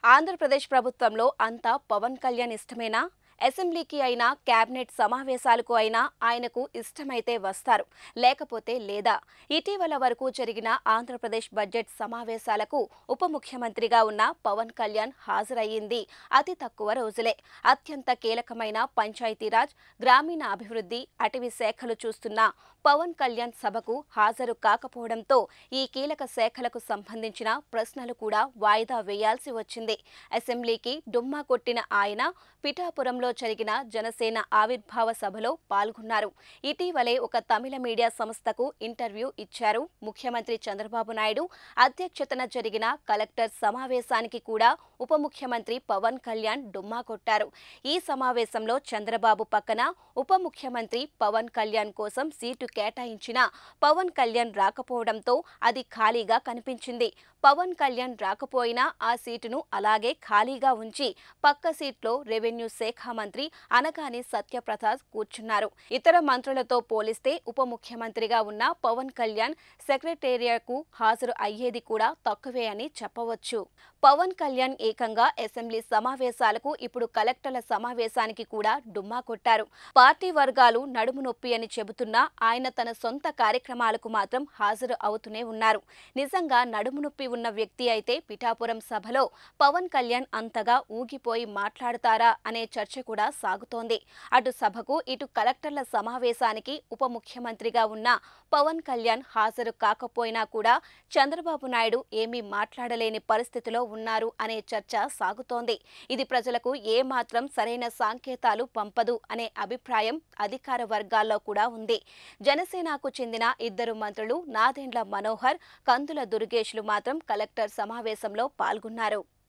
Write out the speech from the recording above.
ఆంధ్రప్రదేశ్ ప్రభుత్వంలో అంతా పవన్ కళ్యాణ్ ఇష్టమేనా? అసెంబ్లీకి అయినా కేబినెట్ సమావేశాలకు అయినా ఆయనకు ఇష్టమైతే వస్తారు, లేకపోతే లేదా? ఇటీవల వరకు జరిగిన ఆంధ్రప్రదేశ్ బడ్జెట్ సమావేశాలకు ఉప ముఖ్యమంత్రిగా ఉన్న పవన్ కళ్యాణ్ హాజరయ్యింది అతి తక్కువ రోజులే. అత్యంత కీలకమైన పంచాయతీరాజ్, గ్రామీణ అభివృద్ధి, అటవీ శాఖలు చూస్తున్న పవన్ కళ్యాణ్ సభకు హాజరు కాకపోవడంతో ఈ కీలక శాఖలకు సంబంధించిన ప్రశ్నలు కూడా వాయిదా వేయాల్సి వచ్చింది. అసెంబ్లీకి డుమ్మా కొట్టిన ఆయన పిఠాపురంలో జరిగిన జనసేన ఆవిర్భావ సభలో పాల్గొన్నారు. ఇటీవలే ఒక తమిళ మీడియా సంస్థకు ఇంటర్వ్యూ ఇచ్చారు. ముఖ్యమంత్రి చంద్రబాబు నాయుడు అధ్యక్షతన జరిగిన కలెక్టర్ సమావేశానికి కూడా ఉప ముఖ్యమంత్రి పవన్ కళ్యాణ్ డుమ్మా కొట్టారు. ఈ సమావేశంలో చంద్రబాబు పక్కన ఉప ముఖ్యమంత్రి పవన్ కళ్యాణ్ కోసం సీటు కేటాయించిన పవన్ కళ్యాణ్ రాకపోవడంతో అది ఖాళీగా కనిపించింది. పవన్ కళ్యాణ్ రాకపోయినా ఆ సీటును అలాగే ఖాళీగా ఉంచి పక్క సీట్లో రెవెన్యూ శాఖ మంత్రి అనగాని సత్యప్రసాద్ కూర్చున్నారు. ఇతర మంత్రులతో పోలిస్తే ఉప ముఖ్యమంత్రిగా ఉన్న పవన్ కళ్యాణ్ సెక్రటేరియట్కు హాజరు అయ్యేది కూడా తక్కువే అని చెప్పవచ్చు. పవన్ కళ్యాణ్ ఏకంగా అసెంబ్లీ సమావేశాలకు, ఇప్పుడు కలెక్టర్ల సమావేశానికి కూడా డుమ్మా కొట్టారు. పార్టీ వర్గాలు నడుము నొప్పి అని చెబుతున్నా ఆయన తన సొంత కార్యక్రమాలకు మాత్రం హాజరు అవుతూనే ఉన్నారు. నిజంగా నడుము నొప్పి ఉన్న వ్యక్తి అయితే పిఠాపురం సభలో పవన్ కళ్యాణ్ అంతగా ఊగిపోయి మాట్లాడతారా అనే చర్చ కూడా సాగుతోంది. అటు సభకు, ఇటు కలెక్టర్ల సమావేశానికి ఉప ముఖ్యమంత్రిగా ఉన్న పవన్ కళ్యాణ్ హాజరు కాకపోయినా కూడా చంద్రబాబు నాయుడు ఏమీ మాట్లాడలేని పరిస్థితిలో ఉన్నారు అనే చర్చ సాగుతోంది. ఇది ప్రజలకు ఏమాత్రం సరైన సంకేతాలు పంపదు అనే అభిప్రాయం అధికార వర్గాల్లో కూడా ఉంది. జనసేనకు చెందిన ఇద్దరు మంత్రులు నాదెండ్ల మనోహర్, కందుల దుర్గేష్లు మాత్రం కలెక్టర్ సమావేశంలో పాల్గొన్నారు.